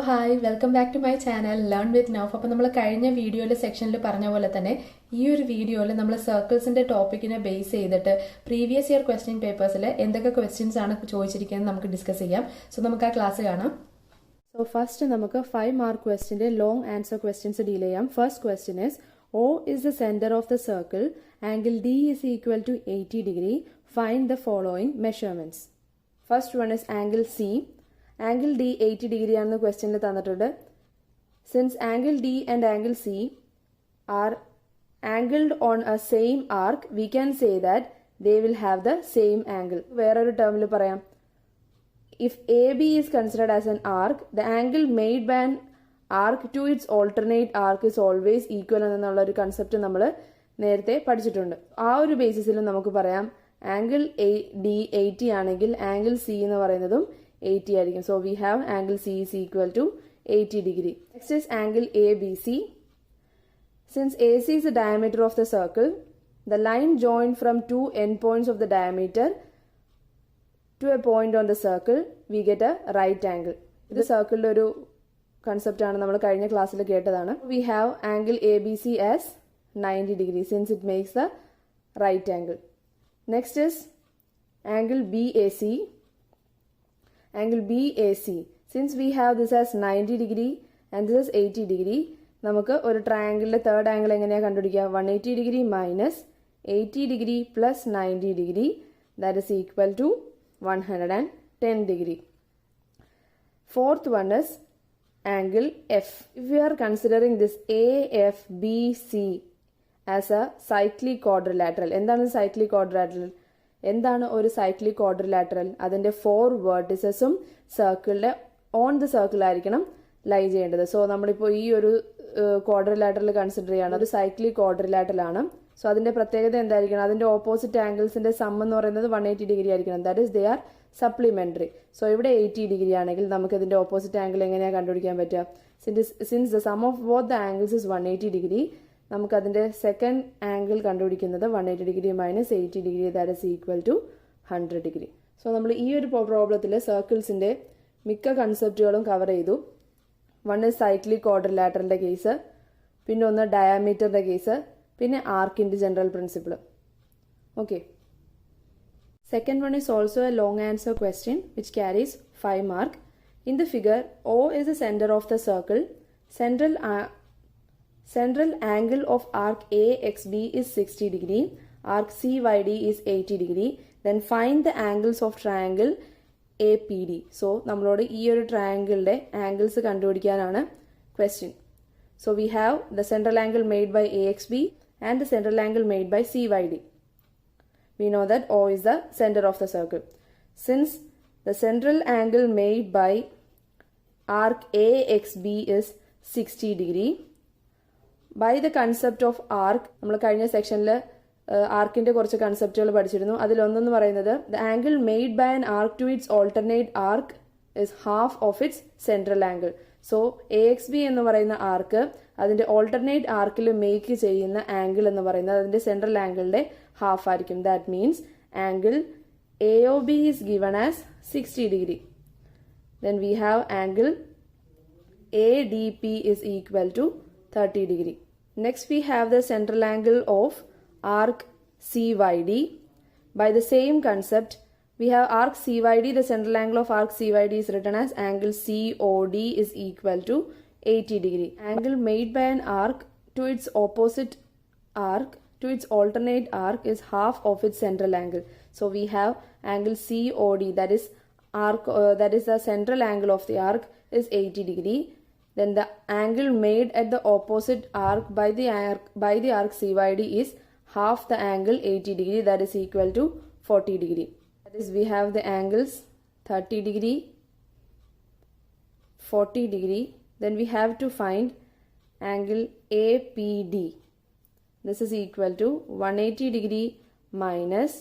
Hi welcome back to my channel learn with Nauf. അപ്പോൾ നമ്മൾ കഴിഞ്ഞ വീഡിയോയിലെ സെക്ഷനിൽ പറഞ്ഞ പോലെ തന്നെ ഈ ഒരു വീഡിയോയിൽ നമ്മൾ സർക്കിൾസിന്റെ ടോപ്പിക്കിനെ ബേസ് ചെയ്തിട്ട് പ്രീവിയസ് ഇയർ ക്വസ്റ്റ്യൻ പേപ്പേഴ്സിൽ എന്തൊക്കെ ക്വസ്റ്റ്യൻസ് ആണ് ചോദിച്ചിരിക്കുന്നത് നമുക്ക് ഡിസ്കസ് ചെയ്യാം. സോ നമുക്ക് ആ ക്ലാസ് കാണാം. സോ ഫസ്റ്റ് നമുക്ക് 5 മാർക്ക് ക്വസ്റ്റ്യന്റെ ലോങ് ആൻസർ ക്വസ്റ്റ്യൻസ് ഡീൽ ചെയ്യാം. First question is O is the center of the circle. Angle D is equal to 80 degree. Find the following measurements. First one is angle C. Angle D 80 degree ആണ് ക്വസ്റ്റ്യനിൽ തന്നിട്ടുണ്ട്. Since angle D and angle C are angled on a same arc, we can say that they will have the same angle. വേറൊരു ടേമിൽ പറയാം, if AB is considered as an arc, the angle made by an arc to its alternate arc is always equal എന്നുള്ള ഒരു concept നമ്മൾ നേരത്തെ പഠിച്ചിട്ടുണ്ട്. ആ ഒരു ബേസിസിൽ നമുക്ക് പറയാം ആംഗിൾ D 80 ആണെങ്കിൽ ആംഗിൾ C എന്ന് പറയുന്നതും 80 ആയിരിക്കും. So we have angle C is equal to 80 degree. Next is angle ABC. Since AC is the diameter of the circle, the line joined from two endpoints of the diameter to a point on the circle, we get a right angle. ഇത് സർക്കിളിന്റെ ഒരു concept ആണ്, നമ്മൾ കഴിഞ്ഞ ക്ലാസ്സിൽ കേട്ടതാണ്. We have angle ABC as 90 degree since it makes the right angle. Next is angle BAC. Angle BAC, since we have this as 90 degree and this is 80 degree, നമുക്ക് ഒരു ട്രയാങ്കിളിലെ തേർഡ് ആംഗിൾ എങ്ങനെയാണ് കണ്ടുപിടിക്കുക? 180 degree minus 80 degree plus 90 degree, that is equal to 110 degree. Fourth one is angle F. If we are considering this AFBC as a cyclic quadrilateral, എന്താണ് cyclic quadrilateral? എന്താണ് ഒരു cyclic quadrilateral? അതിന്റെ 4 വേർട്ടിസസും സർക്കിളിലെ on the circle ആയിരിക്കണം ലൈ ചെയ്യേണ്ടത്. So നമ്മളിപ്പോൾ ഈ ഒരു quadrilateral consider ചെയ്യാണ്, അത് സൈക്ലിക് ക്വാഡ്രിലാറ്ററൽ ആണ്. സോ അതിന്റെ പ്രത്യേകത എന്തായിരിക്കണം? അതിന്റെ ഓപ്പോസിറ്റ് ആംഗിൾസിന്റെ സം എന്ന് പറയുന്നത് 180 ഡിഗ്രി ആയിരിക്കണം. That is they are supplementary. So ഇവിടെ 80 ഡിഗ്രി ആണെങ്കിൽ നമുക്ക് ഇതിന്റെ ഓപ്പോസിറ്റ് ആംഗിൾ എങ്ങനെയാണ് കണ്ടുപിടിക്കാൻ പറ്റുക? Since the sum of both the angles is 180 degree, നമുക്ക് അതിന്റെ സെക്കൻഡ് ആംഗിൾ കണ്ടുപിടിക്കുന്നത് 180 degree minus 80 degree, that is equal to 100 degree. So നമ്മൾ ഈ ഒരു പ്രോബ്ലത്തിൽ സർക്കിൾസിന്റെ മിക്ക കൺസെപ്റ്റുകളും കവർ ചെയ്തു. വൺ ഇസ് സൈക്ലിക് ക്വാഡ്രിലാറ്ററിന്റെ കേസ്, പിന്നെ ഒന്ന് ഡയാമീറ്ററിന്റെ കേസ്, പിന്നെ ആർക്കിന്റെ general principle. Okay, second one is also a long answer question which carries 5 mark. In the figure O is the center of the circle. Central angle of arc AXB is 60 degree. Arc CYD is 80 degree. Then find the angles of triangle APD. So നമ്മളോട് ഈ ഒരു ട്രയാങ്കിളിന്റെ angles കണ്ടുപിടിക്കാനാണ് question. So we have the central angle made by AXB and the central angle made by CYD. We know that O is the center of the circle. Since the central angle made by arc AXB is 60 degree, by the concept of arc, നമ്മൾ കഴിഞ്ഞ സെക്ഷനിൽ ആർക്കിന്റെ കുറച്ച് കൺസെപ്റ്റുകൾ പഠിച്ചിരുന്നു. അതിലൊന്നെന്ന് പറയുന്നത് the angle made by an arc to its alternate arc is half of its central angle. So AXB എന്ന് പറയുന്ന ആർക്ക് അതിന്റെ ഓൾട്ടർനേറ്റ് ആർക്കിൽ മേക്ക് ചെയ്യുന്ന ആംഗിൾ എന്ന് പറയുന്നത് അതിന്റെ സെൻട്രൽ ആംഗിളിന്റെ ഹാഫ് ആയിരിക്കും. That means angle AOB is given as 60 degree. Then we have angle ADP is equal to 30 degree. Next we have the central angle of arc CYD. By the same concept, we have arc CYD. The central angle of arc CYD is written as angle COD is equal to 80 degree. Angle made by an arc to its opposite arc to its alternate arc is half of its central angle. So we have angle COD, that is the central angle of the arc is 80 degree. Then the angle made at the opposite arc by the arc CYD is half the angle 80 degree, that is equal to 40 degree. That is, we have the angles 30 degree, 40 degree. Then we have to find angle APD. This is equal to 180 degree minus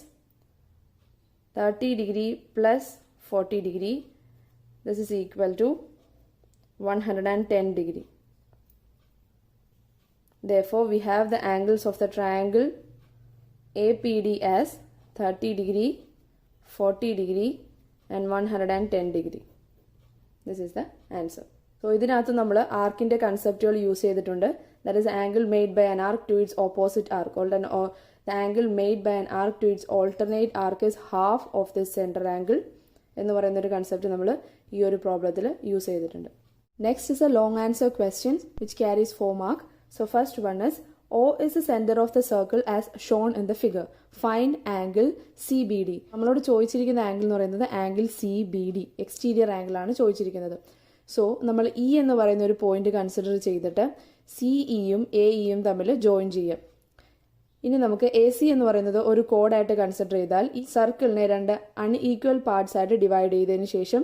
30 degree plus 40 degree. This is equal to 110 degree. Therefore, we have the angles of the triangle APD as 30 degree, 40 degree and 110 degree. This is the answer. So ഇതിനകത്ത് നമ്മൾ ആർക്കിന്റെ കൺസെപ്റ്റുകൾ use ചെയ്തിട്ടുണ്ട്. That is angle made by an arc to its opposite arc. The angle made by an arc to its alternate arc is half of this central angle എന്ന് പറയുന്ന ഒരു concept നമ്മൾ ഈ ഒരു പ്രോബ്ലത്തിൽ യൂസ് ചെയ്തിട്ടുണ്ട്. Next is a long answer question which carries 4 mark. So first one is O is the center of the circle as shown in the figure. Find angle CBD. നമ്മളോട് ചോദിച്ചിരിക്കുന്ന ആംഗിൾ എന്ന് പറയുന്നത് angle CBD, exterior angle ആണ് ചോദിച്ചിരിക്കുന്നത്. So നമ്മൾ E എന്ന് പറയുന്ന ഒരു പോയിന്റ് കൺസിഡർ ചെയ്തിട്ട് സിഇയും എഇയും തമ്മിൽ ജോയിൻ ചെയ്യാം. ഇനി നമുക്ക് എ സി എന്ന് പറയുന്നത് ഒരു കോഡായിട്ട് കൺസിഡർ ചെയ്താൽ ഈ സർക്കിളിനെ 2 അൺഈക്വൽ പാർട്സ് ആയിട്ട് ഡിവൈഡ് ചെയ്തതിന് ശേഷം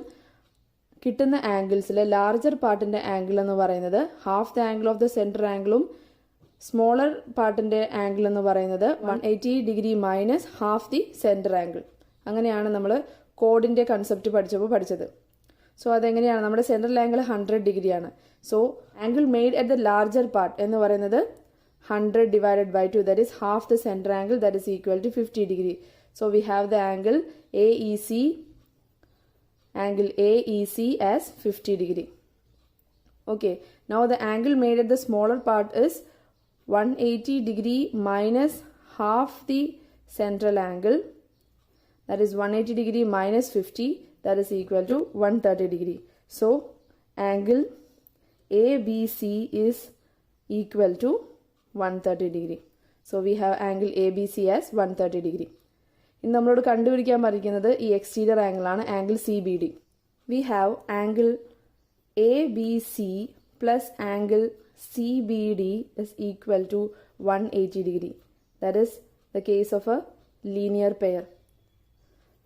കിട്ടുന്ന ആംഗിൾസിലെ ലാർജർ പാർട്ടിന്റെ ആംഗിൾ എന്ന് പറയുന്നത് half the angle of the centre ആംഗിളും സ്മോളർ പാർട്ടിന്റെ ആംഗിൾ എന്ന് പറയുന്നത് 180 degree minus half the centre angle. അങ്ങനെയാണ് നമ്മൾ കോഡിന്റെ കൺസെപ്റ്റ് പഠിച്ചത്. സോ അതെങ്ങനെയാണ്, നമ്മുടെ സെൻട്രൽ ആംഗിൾ 100 ഡിഗ്രിയാണ്. So angle made at the larger part എന്ന് പറയുന്നത് 100 divided by 2, that is half the center angle, that is equal to 50 degree. So we have the angle AEC as 50 degree. Okay, now the angle made at the smaller part is 180 degree minus half the central angle, that is 180 degree minus 50, that is equal to 130 degree. So angle ABC is equal to 130 degree. So we have angle ABC as 130 degree. ഇനി നമ്മളോട് കണ്ടുപിടിക്കാൻ പറഞ്ഞിരിക്കുന്നത് ഈ exterior angle ആണ്, angle CBD. We have angle ABC plus angle CBD is equal to 180 degree. That is the case of a linear pair.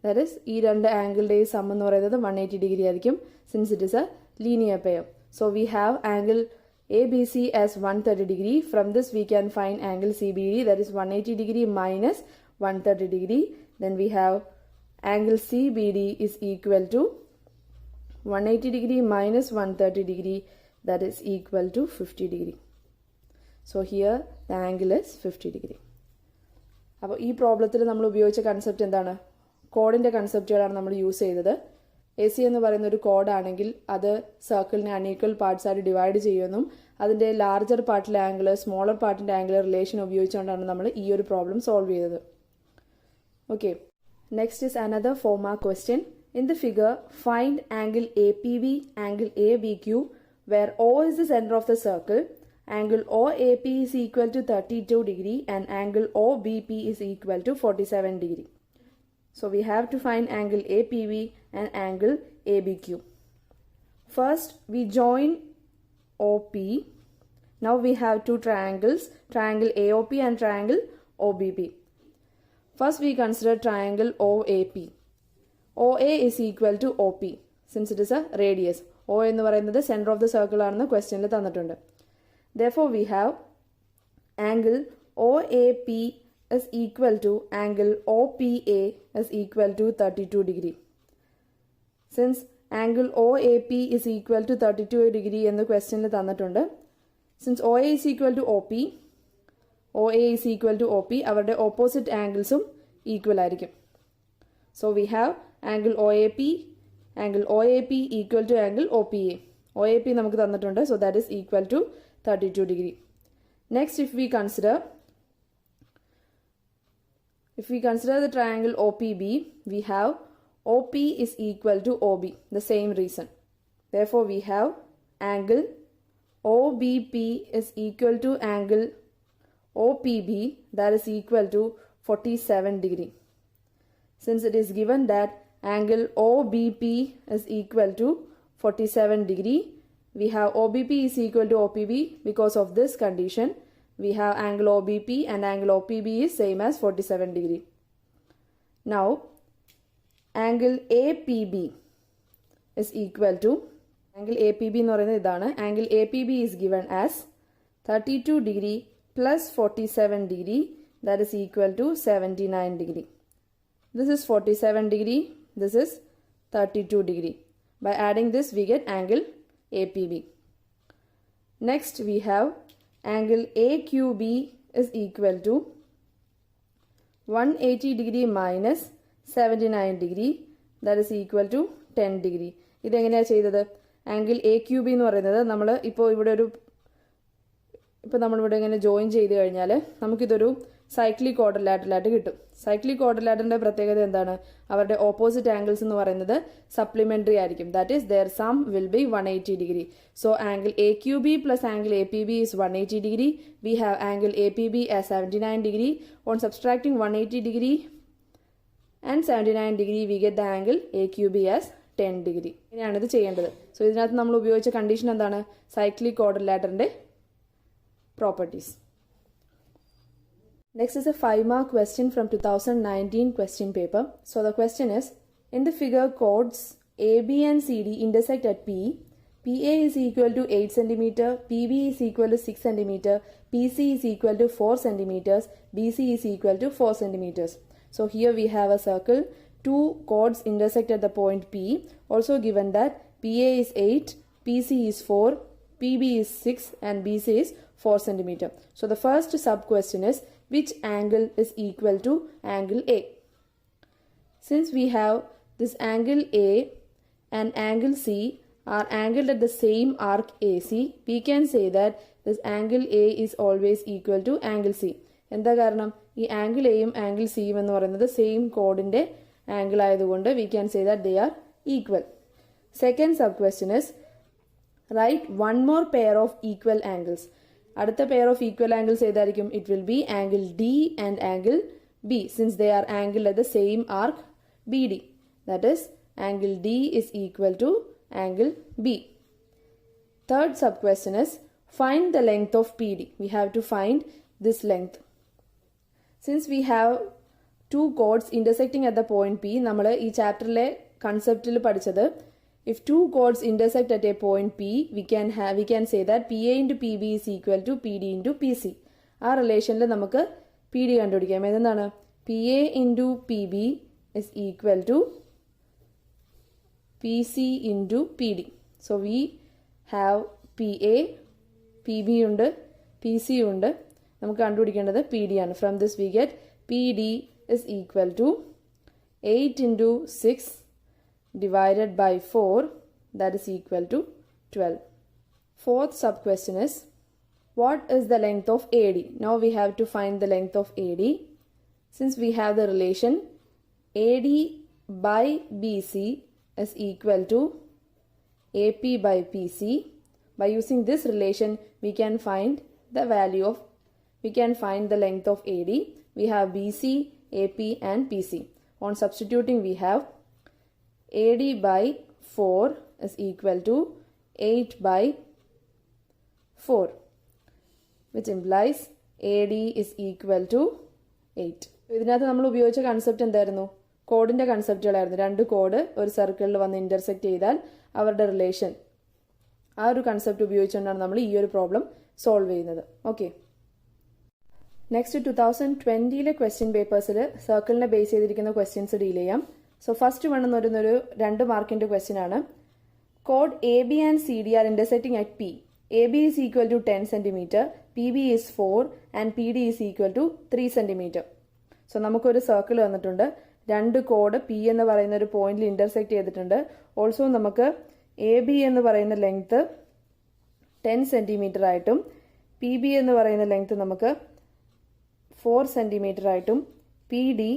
That is ഈ രണ്ട് ആംഗിളുടെ some എന്ന് പറയുന്നത് 180 ഡിഗ്രി ആയിരിക്കും, since it is a linear pair. So we have angle ABC as 130 degree. From this we can find angle CBD, that is 180 degree minus 130 degree. Then we have angle CBD is equal to 180 degree minus 130 degree, that is equal to 50 degree. So here the angle is 50 degree. അപ്പോൾ ഈ പ്രോബ്ലത്തിൽ നമ്മൾ ഉപയോഗിച്ച concept എന്താണ്? കോഡിന്റെ കൺസെപ്റ്റുകളാണ് നമ്മൾ use ചെയ്തത്. A C എന്ന് പറയുന്ന ഒരു കോഡാണെങ്കിൽ അത് സർക്കിളിനെ അൺഈക്വൽ പാർട്സ് ആയിട്ട് ഡിവൈഡ് ചെയ്യുമെന്നും അതിന്റെ ലാർജർ പാർട്ടിലെ ആംഗിൾ സ്മോളർ പാർട്ടിന്റെ ആംഗിൾ റിലേഷൻ ഉപയോഗിച്ചുകൊണ്ടാണ് നമ്മൾ ഈ ഒരു പ്രോബ്ലം സോൾവ് ചെയ്തത്. Okay, next is another 4 mark question. In the figure, find angle APB, angle ABQ, where O is the center of the circle. Angle OAP is equal to 32 degree and angle OBP is equal to 47 degree. So we have to find angle APB and angle ABQ. First, we join OP. Now we have two triangles, triangle AOP and triangle OBP. First, we consider triangle OAP. OA is equal to OP since it is a radius. O എന്ന് പറയുന്നത് center of the circle ആണെന്ന് ക്വസ്റ്റ്യനിൽ തന്നിട്ടുണ്ട്. Therefore, we have angle OAP is equal to angle OPA is equal to 32 degree. Since angle OAP is equal to 32 degree എന്ന് ക്വസ്റ്റ്യനിൽ തന്നിട്ടുണ്ട്, since OA is equal to OP, OA is equal to OP, അവരുടെ opposite ആംഗിൾസും equal ആയിരിക്കും. So we have angle OAP equal to angle OPA. OAP നമുക്ക് തന്നിട്ടുണ്ട്, so that is equal to 32 degree. Next, if we consider the triangle OPB, we have OP is equal to OB, the same reason. Therefore, we have angle OBP is equal to angle OPB, that is equal to 47 degree. Since it is given that angle OBP is equal to 47 degree, we have OBP is equal to OPB. Because of this condition, we have angle OBP and angle OPB is same as 47 degree. Now, angle APB is equal to, angle APB എന്ന് പറയുന്നത് ഇതാണ്, angle APB is given as 32 degree plus 47 degree, that is equal to 79 degree. This is 47 degree, this is 32 degree. By adding this, we get angle APB. Next, we have angle AQB is equal to 180 degree minus 79 degree, that is equal to 10 degree. ഇതെങ്ങനെയാണ് ചെയ്തത്? Angle A Q B എന്ന് പറയുന്നത് നമ്മൾ ഇപ്പോൾ നമ്മളിവിടെ ഇങ്ങനെ join ചെയ്ത് കഴിഞ്ഞാൽ നമുക്കിതൊരു സൈക്ലിക് ക്വാഡ്രിലാറ്ററലായിട്ട് കിട്ടും. സൈക്ലിക് ക്വാഡ്രിലാറ്ററിന്റെ പ്രത്യേകത എന്താണ്? അവരുടെ ഓപ്പോസിറ്റ് ആംഗിൾസ് എന്ന് പറയുന്നത് സപ്ലിമെന്ററി ആയിരിക്കും. That is their sum will be 180 degree. So angle A Q B plus angle A P B is 180 degree. We have angle APB as 79 degree. On subtracting 180 degree and 79 degree, we get the angle AQB as 10 degree. ഇങ്ങനെയാണ് ഇത് ചെയ്യേണ്ടത്. So ഇതിനകത്ത് നമ്മൾ ഉപയോഗിച്ച condition എന്താണ്? Cyclic ക്വാഡ്രിലാറ്ററിന്റെ properties. Next is a 5-mark question from 2019 question paper. So the question is, in the figure chords AB and CD intersect at P. PA is equal to 8 cm, PB is equal to 6 cm, PC is equal to 4 cm, BC is equal to 4 cm. So here we have a circle. Two chords intersect at the point P. Also given that PA is 8, PC is 4, PB is 6 and BC is 4 cm. So the first sub question is, which angle is equal to angle A? Since we have this angle A and angle C are angled at the same arc AC, we can say that this angle A is always equal to angle C. എന്താ കാരണം? ഈ angle എയും angle സിയും എന്ന് പറയുന്നത് same കോഡിന്റെ angle ആയതുകൊണ്ട് we can say that they are equal. Second sub question is, write one more pair of equal angles. അടുത്ത പെയർ ഓഫ് ഈക്വൽ ആംഗിൾസ് ഏതായിരിക്കും? It will be angle D and angle B, since they are angle at the same arc B D. That is angle D is equal to angle B. Third sub question is, find the length of P D. We have to find this length. Since we have two chords intersecting at the point P, നമ്മൾ ഈ ചാപ്റ്ററിലെ കൺസെപ്റ്റിൽ പഠിച്ചത്, if two chords intersect at a point P, we can say that PA into PB is equal to PD into PC. ആ റിലേഷനിൽ നമുക്ക് PD കണ്ടുപിടിക്കാം. എന്താണ്? PA into PB is equal to PC into PD. So we have PA, PB ഉണ്ട്, PC ഉണ്ട്. നമുക്ക് കണ്ടുപിടിക്കേണ്ടത് PD ആണ്. From this we get PD is equal to 8 into 6 divided by 4, that is equal to 12. Fourth sub question is, what is the length of AD? Now we have to find the length of AD. Since we have the relation AD by BC is equal to AP by PC, by using this relation we can find the length of AD. We have BC, AP and PC. On substituting we have AD by 4 is equal to 8 by 4, which implies AD is equal to 8. ഇതിനകത്ത് നമ്മൾ ഉപയോഗിച്ച concept എന്തായിരുന്നു? കോഡിന്റെ കൺസെപ്റ്റുകളായിരുന്നു. രണ്ട് code ഒരു സർക്കിളിൽ വന്ന് intersect ചെയ്താൽ അവരുടെ റിലേഷൻ, ആ ഒരു കൺസെപ്റ്റ് ഉപയോഗിച്ചുകൊണ്ടാണ് നമ്മൾ ഈ ഒരു പ്രോബ്ലം സോൾവ് ചെയ്യുന്നത്. ഓക്കെ, നെക്സ്റ്റ് 2020 ക്വസ്റ്റ്യൻ പേപ്പേഴ്സിൽ സർക്കിളിനെ ബേസ് ചെയ്തിരിക്കുന്ന ക്വസ്റ്റ്യൻസ് ഡീൽ ചെയ്യാം. സോ ഫസ്റ്റ് വൺ എന്ന് പറയുന്നൊരു 2 മാർക്കിന്റെ ക്വസ്റ്റ്യൻ ആണ്. കോഡ് A B and C D are intersecting at P. A B is equal to 10 centimetre, P B is 4 and P D is equal to 3 centimetre. So നമുക്കൊരു circle വന്നിട്ടുണ്ട്. രണ്ട് code P എന്ന് പറയുന്ന ഒരു പോയിന്റിൽ ഇന്റർസെക്ട് ചെയ്തിട്ടുണ്ട്. ഓൾസോ നമുക്ക് A B എന്ന് പറയുന്ന ലെങ്ത് 10 സെന്റിമീറ്റർ ആയിട്ടും പി ബി എന്ന് പറയുന്ന ലെങ്ത് നമുക്ക് 4 സെന്റിമീറ്റർ ആയിട്ടും പി ഡി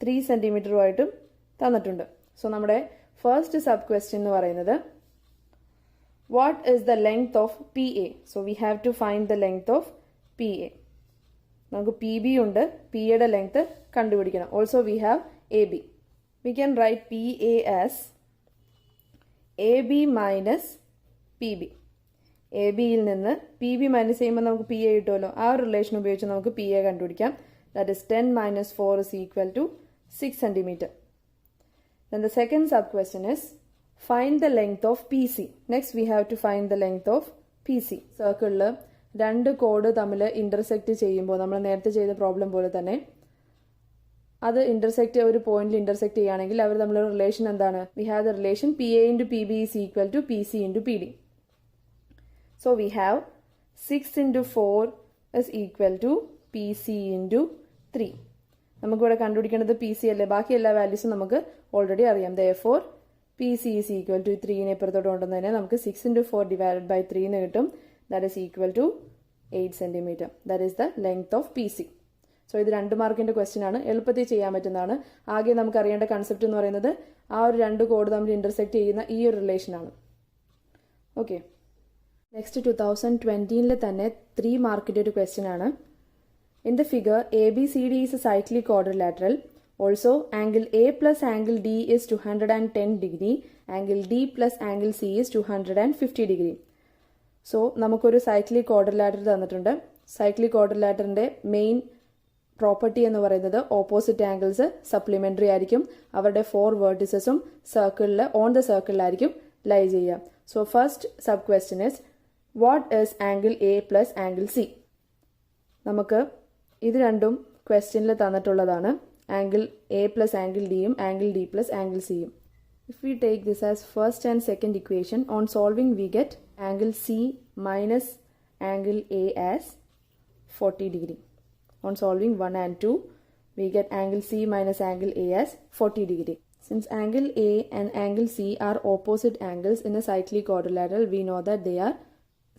3 സെന്റിമീറ്ററുമായിട്ടും തന്നിട്ടുണ്ട്. സോ നമ്മുടെ ഫസ്റ്റ് സബ് ക്വസ്റ്റ്യൻ എന്ന് പറയുന്നത്, what is the length of P A? So we have to find the length of P A. നമുക്ക് പി ബി ഉണ്ട്, പി എയുടെ ലെങ്ത് കണ്ടുപിടിക്കണം. Also we have A B. We can write P A as A B minus P B. A ബിയിൽ നിന്ന് P B minus ചെയ്യുമ്പോൾ നമുക്ക് P A കിട്ടുമല്ലോ. ആ ഒരു റിലേഷൻ ഉപയോഗിച്ച് നമുക്ക് പി എ കണ്ടുപിടിക്കാം. That is 10 minus 4 is equal to 6 centimeter. Then the second sub question is, find the length of PC. Next we have to find the length of PC. സർക്കിളിൽ രണ്ട് code തമ്മിൽ intersect ചെയ്യുമ്പോൾ നമ്മൾ നേരത്തെ ചെയ്ത problem പോലെ തന്നെ അത് ഇന്റർസെക്ട് ഒരു പോയിന്റിൽ ഇന്റർസെക്ട് ചെയ്യുകയാണെങ്കിൽ അവർ തമ്മിലുള്ള റിലേഷൻ എന്താണ്? We have the relation P A into P B is equal to P C into P D. So we have 6 into 4 is equal to PC into 3. നമുക്കിവിടെ കണ്ടുപിടിക്കേണ്ടത് പി സി അല്ലേ, ബാക്കി എല്ലാ വാല്യൂസും നമുക്ക് ഓൾറെഡി അറിയാം. therefore P C is equal to 3നെ ഇപ്പുറത്തോട്ട് കൊണ്ടുവന്നതിന് നമുക്ക് 6 into 4 divided by 3 എന്ന് കിട്ടും. That is equal to 8 centimeter. That is the length of P C. So ഇത് 2 മാർക്കിന്റെ ക്വസ്റ്റ്യൻ ആണ്, എളുപ്പത്തിൽ ചെയ്യാൻ പറ്റുന്നതാണ്. ആകെ നമുക്ക് അറിയേണ്ട കൺസെപ്റ്റ് എന്ന് പറയുന്നത് ആ ഒരു 2 കോഡ് തമ്മിൽ ഇന്റർസെക്ട് ചെയ്യുന്ന ഈ ഒരു റിലേഷൻ ആണ്. ഓക്കെ, നെക്സ്റ്റ് 2020 തന്നെ 3 മാർക്കിന്റെ ഒരു ക്വസ്റ്റ്യൻ ആണ്. In the figure, ABCD is a cyclic quadrilateral. Also, angle A plus angle D is 210 degree. Angle D plus angle C is 250 degree. So, നമുക്കൊരു സൈക്ലിക് ക്വാഡ്രിലാറ്ററൽ തന്നിട്ടുണ്ട്. സൈക്ലിക് ക്വാഡ്രിലാറ്ററിന്റെ മെയിൻ പ്രോപ്പർട്ടി എന്ന് പറയുന്നത് opposite angles supplementary ആയിരിക്കും. അവരുടെ 4 വേർട്ടിസസും സർക്കിളിൽ on the സർക്കിളിലായിരിക്കും ലൈ ചെയ്യുക. So first sub question is what is angle A plus angle C. നമുക്ക് ഇത് രണ്ടും ക്വസ്റ്റ്യനിൽ തന്നിട്ടുള്ളതാണ്. ആംഗിൾ എ പ്ലസ് ആംഗിൾ ഡിയും ആംഗിൾ ഡി പ്ലസ് ആംഗിൾ സിയും. If we take this as first and second equation, on solving we get angle C minus angle A as 40 degree. On solving 1 and 2, we get angle C minus angle A as 40 degree. Since angle A and angle C are opposite angles in a cyclic quadrilateral, we know that they are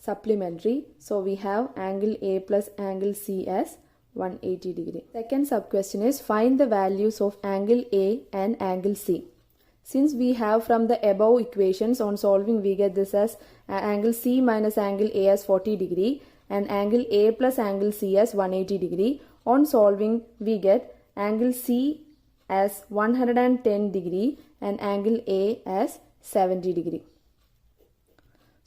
supplementary. So we have angle A plus angle C as 180 degree. Second sub question is find the values of angle A and angle C. Since we have from the above equations, on solving we get this as angle C minus angle A as 40 degree and angle A plus angle C as 180 degree. On solving we get angle C as 110 degree and angle A as 70 degree.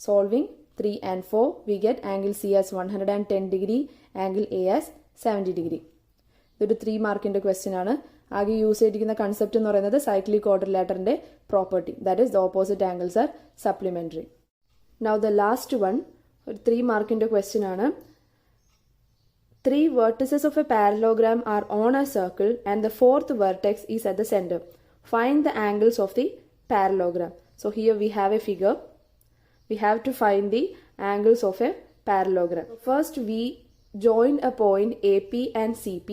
Solving 3 and 4, we get angle C as 110 degree, angle A as 70 degree. ഇതൊരു 3 മാർക്കിന്റെ question ആണ്. ആകെ use ചെയ്തിരിക്കുന്ന concept എന്ന് പറയുന്നത് cyclic ക്വാഡ്രിലാറ്ററിന്റെ property, that is the opposite angles are supplementary. Now the last one ഒരു 3 മാർക്കിന്റെ ക്വസ്റ്റ്യൻ ആണ്. 3 vertices of a parallelogram are on a circle and the 4th vertex is at the center. Find the angles of the parallelogram. So here we have a figure. We have to find the angles of a parallelogram. First we join a point AP and CP.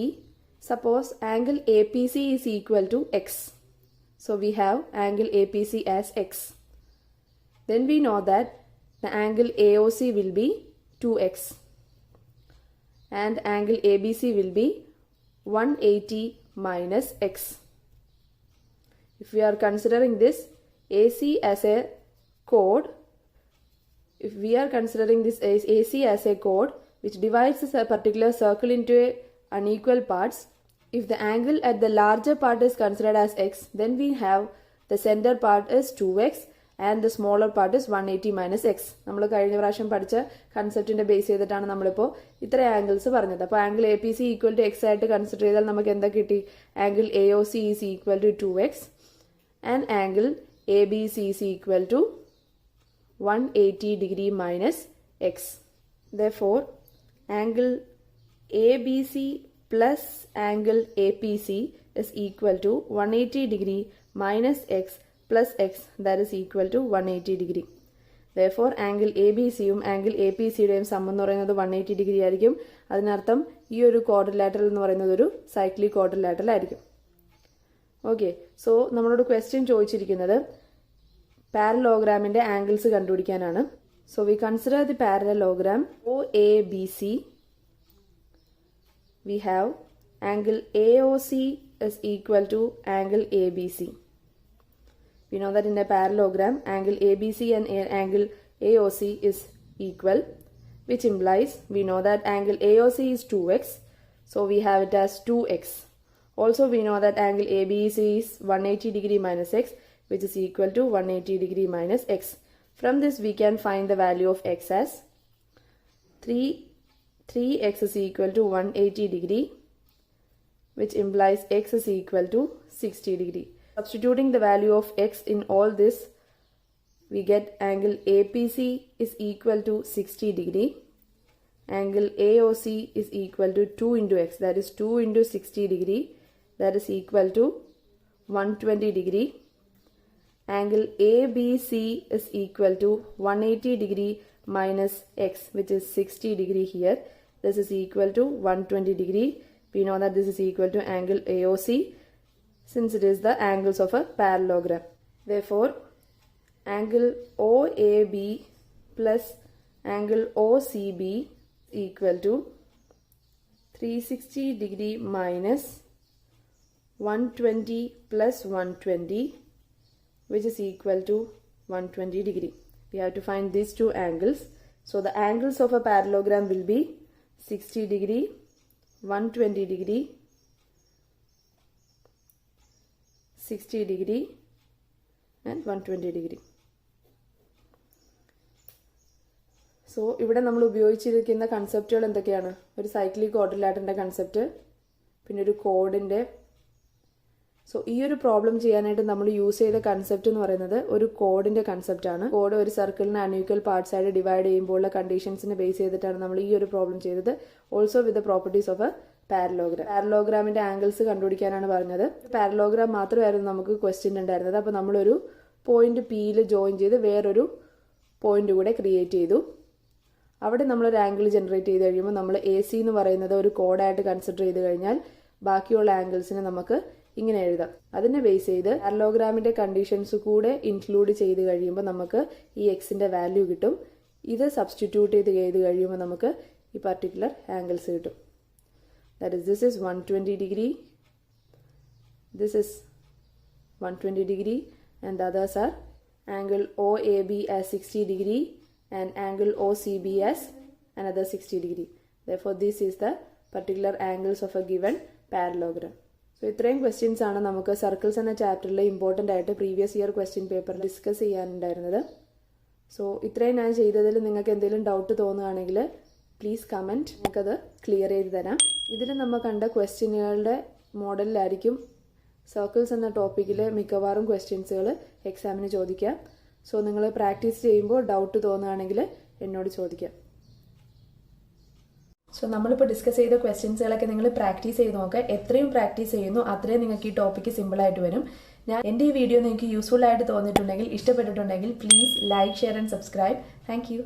Suppose angle APC is equal to x. So we have angle APC as x. Then we know that the angle AOC will be 2x and angle ABC will be 180 minus x. If we are considering this AC as a chord, if we are considering this as AC as a chord which divides a particular circle into unequal parts, if the angle at the larger part is considered as x, then we have the center part is 2x and the smaller part is 180 minus x. നമ്മൾ കഴിഞ്ഞ പ്രാവശ്യം പഠിച്ച കൺസെപ്റ്റിന്റെ base ചെയ്തിട്ടാണ് നമ്മളിപ്പോൾ ഇത്ര angles പറഞ്ഞത്. അപ്പോൾ angle A P C equal to X ആയിട്ട് കൺസിഡർ ചെയ്താൽ നമുക്ക് എന്താ കിട്ടി? Angle A O C is equal to 2x and angle ABC is equal to 180 degree minus x. Therefore, angle ABC plus angle APC is equal to 180 degree minus x plus x, that is equal to 180 degree. Therefore, angle ABCയും angle APCയുടെയും sum എന്ന് പറയുന്നത് 180 degree ആയിരിക്കും. അതിനർത്ഥം ഈ ഒരു quadrilateral എന്ന് പറയുന്നത് ഒരു സൈക്ലിക് ക്വാഡ്രിലാറ്ററൽ ആയിരിക്കും. ഓക്കെ, സോ നമ്മളോട് ക്വസ്റ്റ്യൻ ചോദിച്ചിരിക്കുന്നത് പാരലോഗ്രാമിന്റെ ആംഗിൾസ് കണ്ടുപിടിക്കാനാണ്. So we consider the parallelogram OABC. We have angle AOC is equal to angle ABC. We know that in a parallelogram, angle ABC and angle AOC is equal, which implies we know that angle AOC is 2x, so we have it as 2x. Also, we know that angle ABC is 180 degree minus x, which is equal to 180 degree minus x. From this, we can find the value of x as 3x is equal to 180 degree, which implies x is equal to 60 degree. Substituting the value of x in all this, we get angle APC is equal to 60 degree. Angle AOC is equal to 2 into x, that is 2 into 60 degree, that is equal to 120 degree. Angle ABC is equal to 180 degree minus x, which is 60 degree here. This is equal to 120 degree. We know that this is equal to angle AOC since it is the angles of a parallelogram. Therefore, angle OAB plus angle OCB equal to 360 degree minus 120 plus 120, which is equal to 120 degree. We have to find these two angles. So the angles of a parallelogram will be 60 degree, 120 degree, 60 degree and 120 degree. So ഇവിടെ നമ്മൾ ഉപയോഗിച്ചിരിക്കുന്ന കൺസെപ്റ്റുകൾ എന്തൊക്കെയാണ്? ഒരു cyclic ക്വാഡ്രിലാറ്ററിൻ്റെ concept, പിന്നെ ഒരു കോഡിൻ്റെ. So ഈ ഒരു problem ചെയ്യാനായിട്ട് നമ്മൾ യൂസ് ചെയ്ത കൺസെപ്റ്റ് എന്ന് പറയുന്നത് ഒരു കോഡിൻ്റെ കൺസെപ്റ്റാണ്. കോഡ് ഒരു സർക്കിളിനെ അൺഈക്വൽ പാർട്സ് ആയിട്ട് ഡിവൈഡ് ചെയ്യുമ്പോൾ ഉള്ള കണ്ടീഷൻസിനെ ബേസ് ചെയ്തിട്ടാണ് നമ്മൾ ഈ ഒരു പ്രോബ്ലം ചെയ്തത്. Also with the properties of a parallelogram. പാരലോഗ്രാമിൻ്റെ ആംഗിൾസ് കണ്ടുപിടിക്കാനാണ് പറഞ്ഞത്. പാരലോഗ്രാം മാത്രമായിരുന്നു നമുക്ക് ക്വസ്റ്റ്യൻ ഉണ്ടായിരുന്നത്. അപ്പോൾ നമ്മളൊരു പോയിന്റ് പിയിൽ ജോയിൻ ചെയ്ത് വേറൊരു പോയിന്റ് കൂടെ ക്രിയേറ്റ് ചെയ്തു. അവിടെ നമ്മളൊരു ആംഗിൾ ജനറേറ്റ് ചെയ്ത് കഴിയുമ്പോൾ നമ്മൾ AC എന്ന് പറയുന്നത് ഒരു കോഡായിട്ട് കൺസിഡർ ചെയ്ത് കഴിഞ്ഞാൽ ബാക്കിയുള്ള ആംഗിൾസിനെ നമുക്ക് ഇങ്ങനെ എഴുതാം. അതിനെ ബേസ് ചെയ്ത് പാരലോഗ്രാമിന്റെ കണ്ടീഷൻസ് കൂടെ ഇൻക്ലൂഡ് ചെയ്ത് കഴിയുമ്പോൾ നമുക്ക് ഈ എക്സിന്റെ വാല്യൂ കിട്ടും. ഇത് സബ്സ്റ്റിറ്റ്യൂട്ട് ചെയ്ത് കഴിയുമ്പോൾ നമുക്ക് ഈ പർട്ടിക്കുലർ ആംഗിൾസ് കിട്ടും. That is this is 120 degree, this is 120 degree and the others are angle OAB as 60 degree and angle OCB as another 60 degree. Therefore, this is the particular angles of a given parallelogram. So, ഇത്രയും questions ആണ് നമുക്ക് circles എന്ന ചാപ്റ്ററിൽ important ആയിട്ട് previous year question paper discuss ചെയ്യാനുണ്ടായിരുന്നത്. So ഇത്രയും ഞാൻ ചെയ്തതിൽ നിങ്ങൾക്ക് എന്തെങ്കിലും ഡൗട്ട് തോന്നുകയാണെങ്കിൽ പ്ലീസ് കമൻറ്റ്, നിങ്ങൾക്കത് ക്ലിയർ ചെയ്ത് തരാം. ഇതിൽ നമ്മൾ കണ്ട ക്വസ്റ്റ്യനുകളുടെ മോഡലിലായിരിക്കും സർക്കിൾസ് എന്ന ടോപ്പിക്കിൽ മിക്കവാറും ക്വസ്റ്റ്യൻസുകൾ എക്സാമിന് ചോദിക്കാം. സോ നിങ്ങൾ പ്രാക്ടീസ് ചെയ്യുമ്പോൾ ഡൗട്ട് തോന്നുകയാണെങ്കിൽ എന്നോട് ചോദിക്കാം. സോ നമ്മളിപ്പോൾ ഡിസ്കസ് ചെയ്ത ക്വസ്റ്റ്യൻസുകളൊക്കെ നിങ്ങൾ പ്രാക്ടീസ് ചെയ്ത് നോക്കുക. എത്രയും പ്രാക്ടീസ് ചെയ്യുന്നു അത്രയും നിങ്ങൾക്ക് ഈ ടോപ്പിക്ക് സിമ്പിളായിട്ട് വരും. എൻ്റെ ഈ വീഡിയോ നിങ്ങൾക്ക് യൂസ്ഫുൾ ആയിട്ട് തോന്നിയിട്ടുണ്ടെങ്കിൽ, ഇഷ്ടപ്പെട്ടിട്ടുണ്ടെങ്കിൽ please like, share and subscribe. Thank you.